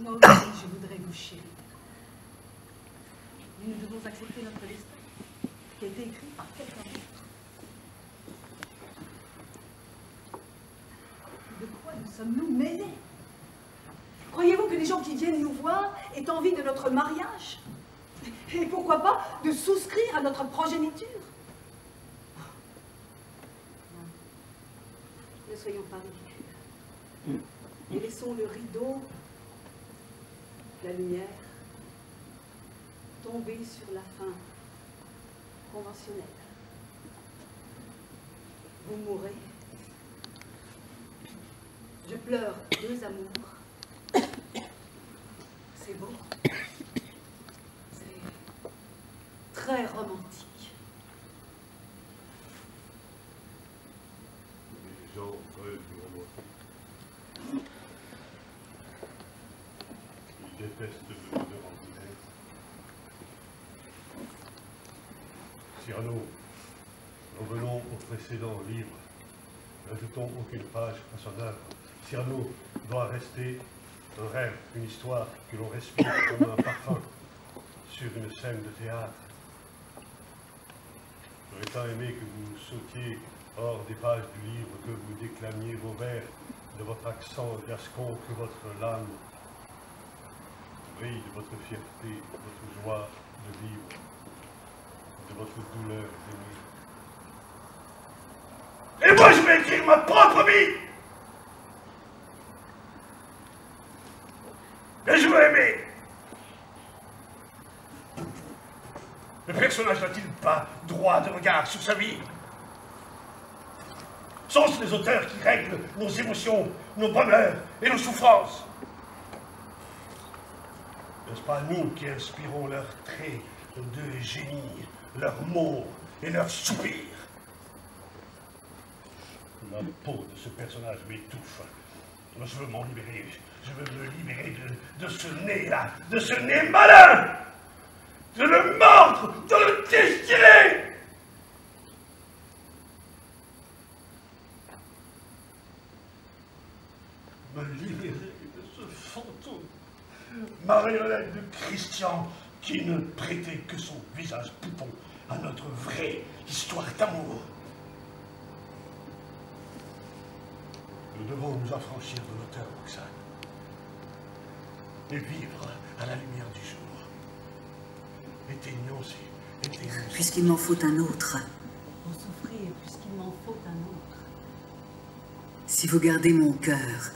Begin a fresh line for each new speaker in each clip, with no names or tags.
Moi aussi, je voudrais vous chérir. Mais nous devons accepter notre destin, qui a été écrit par quelqu'un d'autre. De quoi nous sommes-nous mêlés? Croyez-vous que les gens qui viennent nous voir aient envie de notre mariage? Et pourquoi pas de souscrire à notre progéniture? Ne soyons pas ridicules. Et laissons le rideau, la lumière, tomber sur la fin conventionnelle. Vous mourrez. Je pleure deux amours. C'est beau. C'est très romantique.
Les gens veulent du romantique. Ils détestent le ordinaire. Cyrano, revenons au précédent livre. N'ajoutons aucune page à son œuvre. Cyrano doit rester un rêve, une histoire que l'on respire comme un parfum sur une scène de théâtre. J'aurais tant aimé que vous sautiez hors des pages du livre, que vous déclamiez vos vers de votre accent gascon, que votre langue brille de votre fierté, de votre joie de vivre, de votre douleur d'aimer. Et moi, je vais écrire ma propre vie! Et je veux aimer! Le personnage n'a-t-il pas droit de regard sur sa vie? Sont-ce les auteurs qui règlent nos émotions, nos bonheurs et nos souffrances? N'est-ce pas nous qui inspirons leurs traits de génie, leurs mots et leurs soupirs? La peau de ce personnage m'étouffe. Je veux m'en libérer. Je veux me libérer de ce nez-là, de ce nez malin! De le mordre, de le déchirer! Me libérer de ce fantôme, marionnette de Christian qui ne prêtait que son visage poupon à notre vraie histoire d'amour. Nous devons nous affranchir de l'auteur, Roxane, et vivre à la lumière du jour. Éteignons.
Puisqu'il m'en faut un autre.
Pour souffrir, puisqu'il m'en faut un autre.
Si vous gardez mon cœur,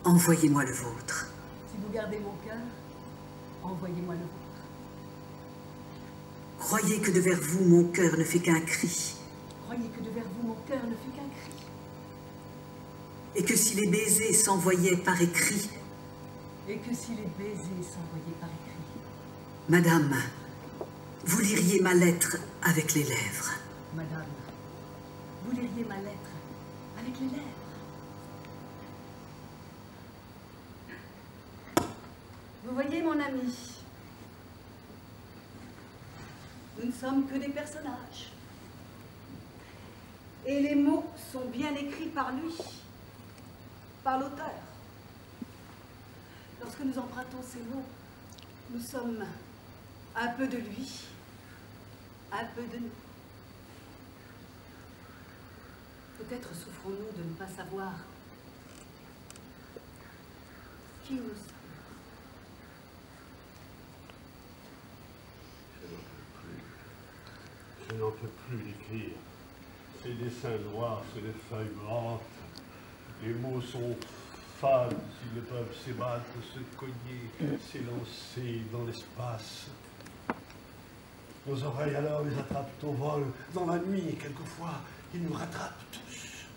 envoyez-moi le vôtre.
Si vous gardez mon cœur, envoyez-moi le vôtre.
Croyez que devers vous, mon cœur ne fait qu'un cri.
Croyez que devers vous, mon cœur ne fait qu'un cri.
Et que si les baisers s'envoyaient par écrit...
Et que si les baisers s'envoyaient par écrit...
Madame, vous liriez ma lettre avec les lèvres.
Madame, vous liriez ma lettre avec les lèvres. Vous voyez, mon ami, nous ne sommes que des personnages. Et les mots sont bien écrits par lui, par l'auteur. Lorsque nous empruntons ces mots, nous sommes un peu de lui, un peu de nous. Peut-être souffrons-nous de ne pas savoir qui nous sommes.
Je n'en peux plus d'écrire. Ces dessins noirs sur les feuilles blanches, les mots sont fades s'ils ne peuvent s'ébattre, se cogner, s'élancer dans l'espace. Nos oreilles alors les attrapent au vol, dans la nuit, et quelquefois, ils nous rattrapent tous.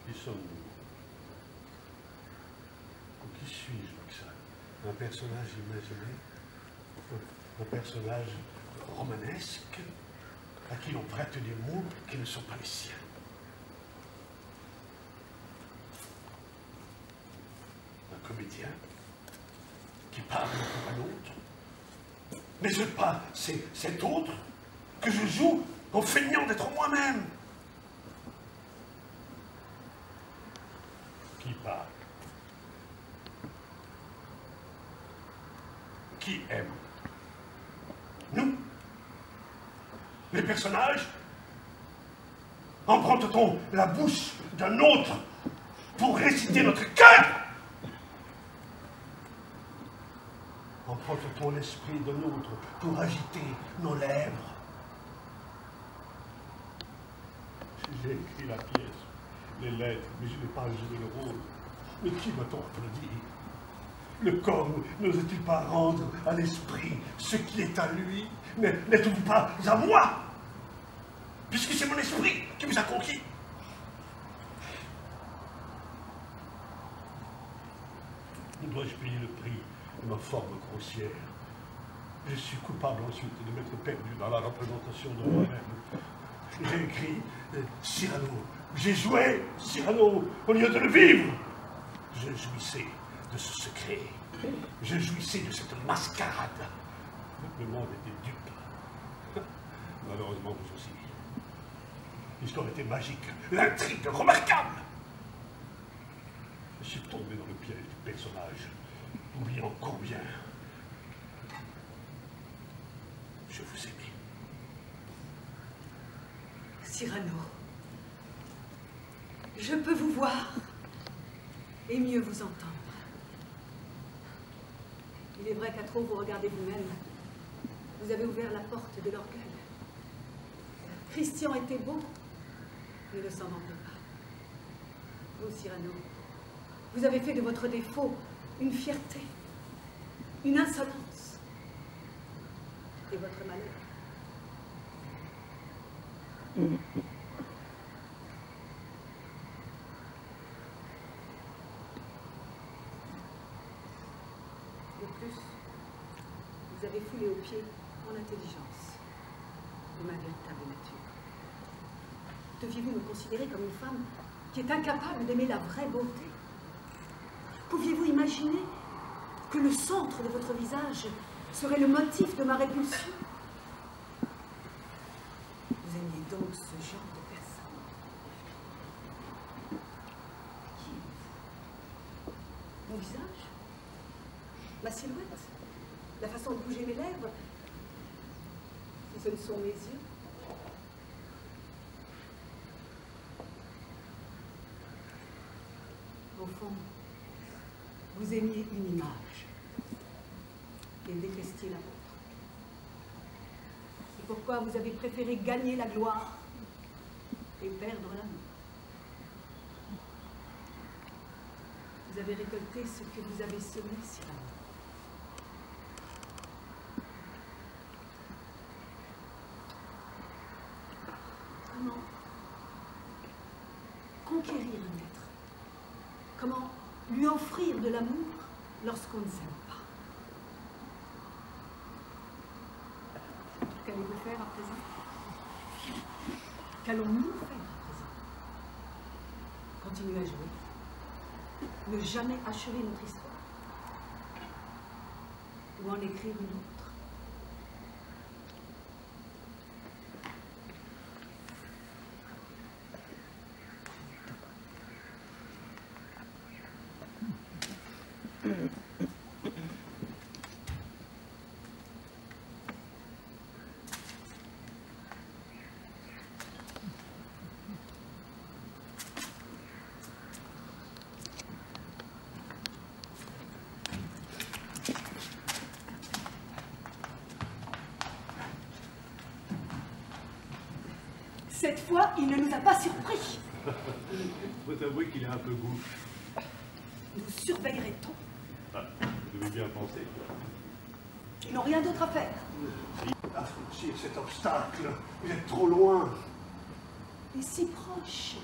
Qui sommes-nous? Ou qui suis-je, Roxane? Un personnage imaginé? Un personnage romanesque à qui l'on prête des mots qui ne sont pas les siens. Un comédien qui parle pour un autre. N'est-ce pas cet autre que je joue en feignant d'être moi-même? Qui pas. Qui aime? Nous? Les personnages? Emprunte-t-on la bouche d'un autre pour réciter notre cœur? Emprunte-t-on l'esprit d'un autre pour agiter nos lèvres? J'ai écrit la pièce, les lettres, mais je n'ai pas joué le rôle. Mais qui va-t-on applaudir? Le corps n'ose-t-il pas rendre à l'esprit ce qui est à lui? N'êtes-vous pas à moi? Puisque c'est mon esprit qui vous a conquis. Dois-je payer le prix de ma forme grossière? Je suis coupable ensuite de m'être perdu dans la représentation de moi-même. J'ai écrit Cyrano. J'ai joué Cyrano au lieu de le vivre. Je jouissais de ce secret. Je jouissais de cette mascarade. Le monde était dupe. Malheureusement, vous aussi. L'histoire était magique, l'intrigue remarquable. Je suis tombé dans le piège du personnage, oubliant combien je vous aimais.
Cyrano, je peux vous voir et mieux vous entendre. Il est vrai qu'à trop vous regarder vous-même, vous avez ouvert la porte de l'orgueil. Christian était beau, ne le s'en vantez pas. Vous, Cyrano, vous avez fait de votre défaut une fierté, une insolence. Et votre malheur. De plus, vous avez foulé aux pieds mon intelligence et ma véritable nature. Deviez-vous me considérer comme une femme qui est incapable d'aimer la vraie beauté? Pouviez-vous imaginer que le centre de votre visage serait le motif de ma répulsion? Vous aimiez donc ce genre de personne? Qui êtes-vous? Mon visage? Ma silhouette? La façon de bouger mes lèvres? Si ce ne sont mes yeux? Au fond, vous aimiez une image et détestiez la vôtre. C'est pourquoi vous avez préféré gagner la gloire et perdre l'amour. Vous avez récolté ce que vous avez semé, Cyrano. Comment conquérir un être? Comment lui offrir de l'amour lorsqu'on ne s'aime pas? Qu'allez-vous faire à présent? Qu'allons-nous faire à présent? Continuer à jouer? Ne jamais achever notre histoire? Ou en écrire une autre? Cette fois, il ne nous a pas surpris.
Faut avouer qu'il a un peu gouche.
Nous surveillerait-on?
Ah, vous devez bien penser.
Ils n'ont rien d'autre à faire.
Affranchir cet obstacle, vous êtes trop loin.
Et si proche.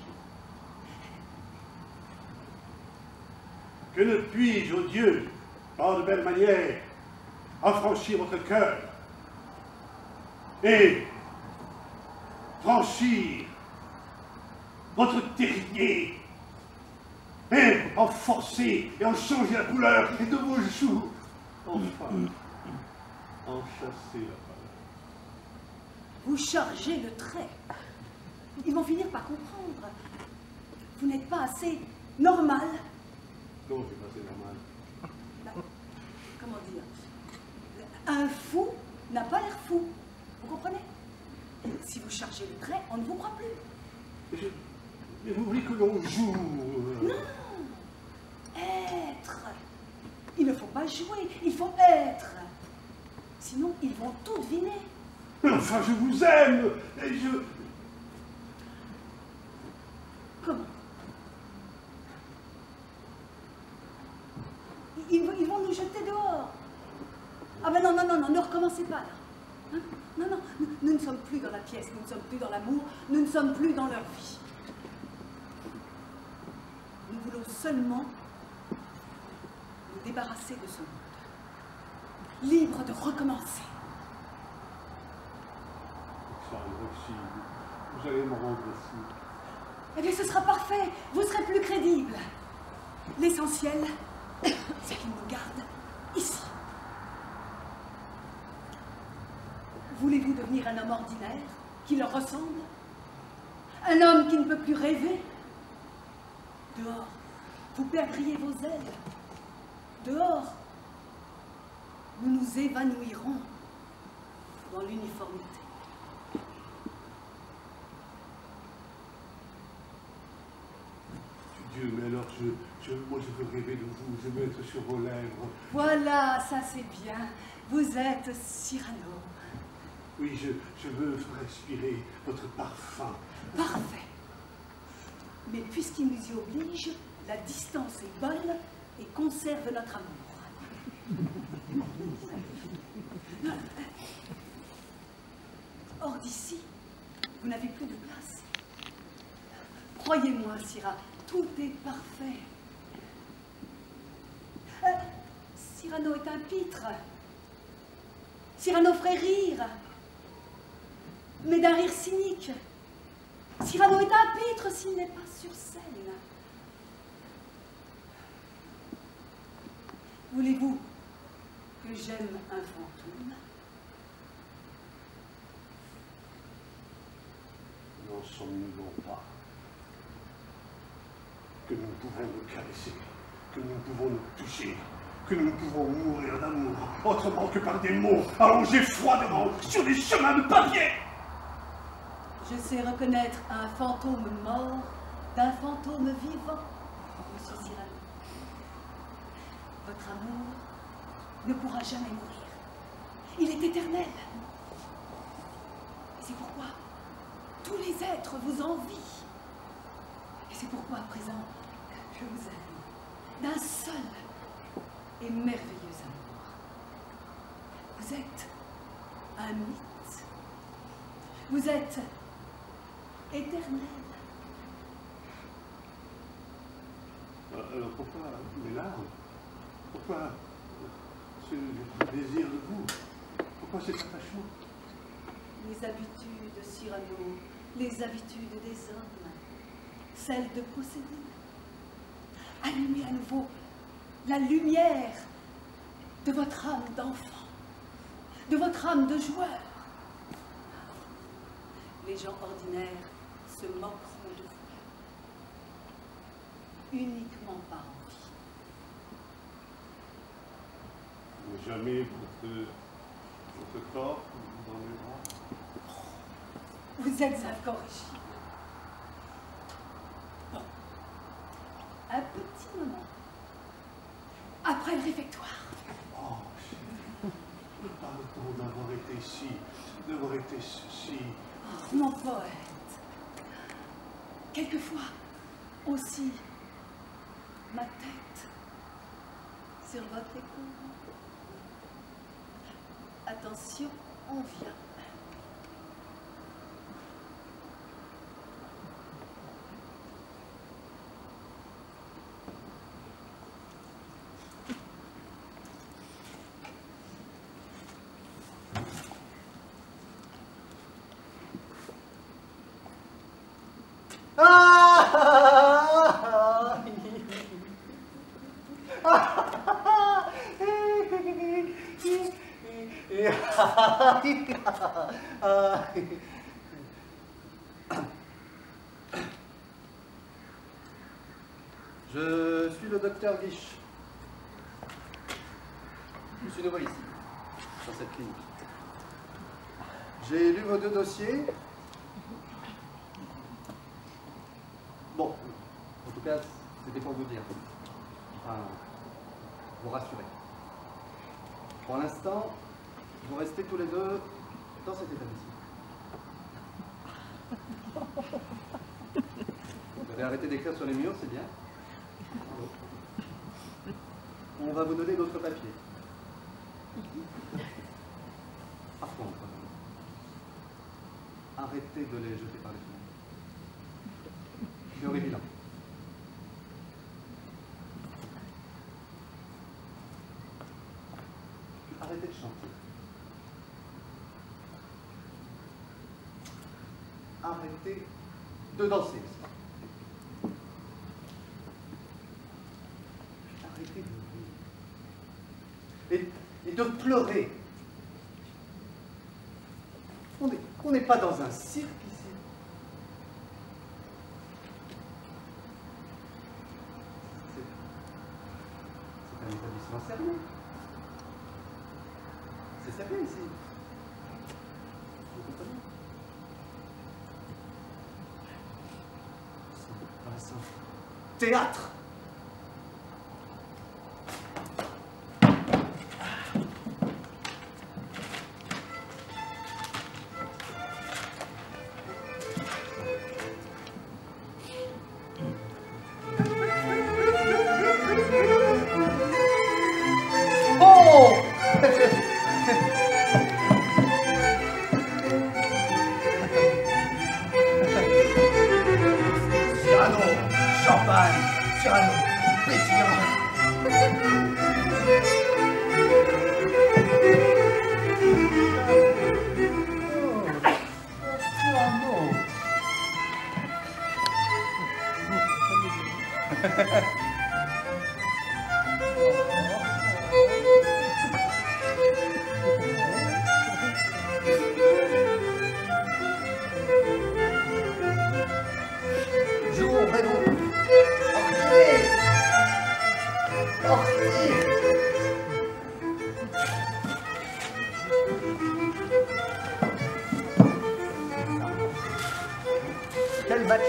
Que ne puis-je, ô Dieu, par de belles manières, affranchir votre cœur et franchir votre terrier et en forcer et en changer la couleur de vos joues. Enfin, en chasser la parole.
Vous chargez le trait. Ils vont finir par comprendre. Vous n'êtes pas assez normal
Non, c'est pas, c'est normal.
Bah, comment dire? Un fou n'a pas l'air fou. Vous comprenez? Si vous chargez le trait, on ne vous croit plus.
Mais vous voulez que l'on joue?
Non! Être. Il ne faut pas jouer, il faut être. Sinon, ils vont tout deviner.
Mais enfin, je vous aime! Et je...
Comment? Ils vont nous jeter dehors. Ah ben non, non, non, non, ne recommencez pas là. Hein? Non, non, nous ne sommes plus dans la pièce, nous ne sommes plus dans l'amour, nous ne sommes plus dans leur vie. Nous voulons seulement nous débarrasser de ce monde, libre de recommencer.
Si vous allez me rendre fou.
Eh bien, ce sera parfait, vous serez plus crédible. L'essentiel, c'est qu'il nous garde ici. Voulez-vous devenir un homme ordinaire qui leur ressemble? Un homme qui ne peut plus rêver? Dehors, vous perdriez vos ailes. Dehors, nous nous évanouirons dans l'uniformité.
Dieu, mais alors moi je veux rêver de vous, je veux être sur vos lèvres.
Voilà, ça c'est bien. Vous êtes Cyrano.
Oui, je veux respirer votre parfum.
Parfait. Mais puisqu'il nous y oblige, la distance est bonne et conserve notre amour. Hors d'ici, vous n'avez plus de place. Croyez-moi, Syrah, tout est parfait. Cyrano est un pitre. Cyrano ferait rire, mais d'un rire cynique. Cyrano est un pitre s'il n'est pas sur scène. Voulez-vous que j'aime un fantôme?
N'en sommes-nous donc pas que nous pouvons nous caresser, que nous pouvons nous toucher, que nous pouvons mourir d'amour, autrement que par des mots allongés froidement sur des chemins de papier?
Je sais reconnaître un fantôme mort d'un fantôme vivant, monsieur Cyrano. Votre amour ne pourra jamais mourir. Il est éternel. C'est pourquoi tous les êtres vous envient. Et c'est pourquoi à présent, je vous aime d'un seul et merveilleux amour. Vous êtes un mythe. Vous êtes éternel.
Alors pourquoi mes larmes? Pourquoi ce désir de vous? Pourquoi cet attachement?
Les habitudes, Cyrano, les habitudes des hommes, celles de posséder. Allumez à nouveau la lumière de votre âme d'enfant, de votre âme de joueur. Les gens ordinaires se moqueront de vous, uniquement par envie.
Mais jamais votre corps dans mes bras.
Vous êtes incorrigible. Bon, un petit moment, après le réfectoire.
Oh, pardon d'avoir été si, d'avoir été si...
Oh, mon poète, quelquefois aussi, ma tête sur votre épaule. Attention, on vient.
Je Je suis le docteur Guiche. Je suis nouveau ici, dans cette clinique. J'ai lu vos 2 dossiers. Bon, en tout cas, c'était pour vous dire. Enfin, vous rassurer. Pour l'instant, vous restez tous les 2 dans cet établissement. Vous avez arrêté d'écrire sur les murs, c'est bien. On va vous donner d'autres papiers. Par contre, arrêtez de les jeter par les fenêtres. C'est horrible. Arrêtez de chanter. Arrêtez de danser aussi. Arrêtez de rire. Et de pleurer. On n'est pas dans un cirque ici. C'est un établissement sérieux. C'est sérieux ici. Vous comprenez? C'est pas un théâtre. Quel match!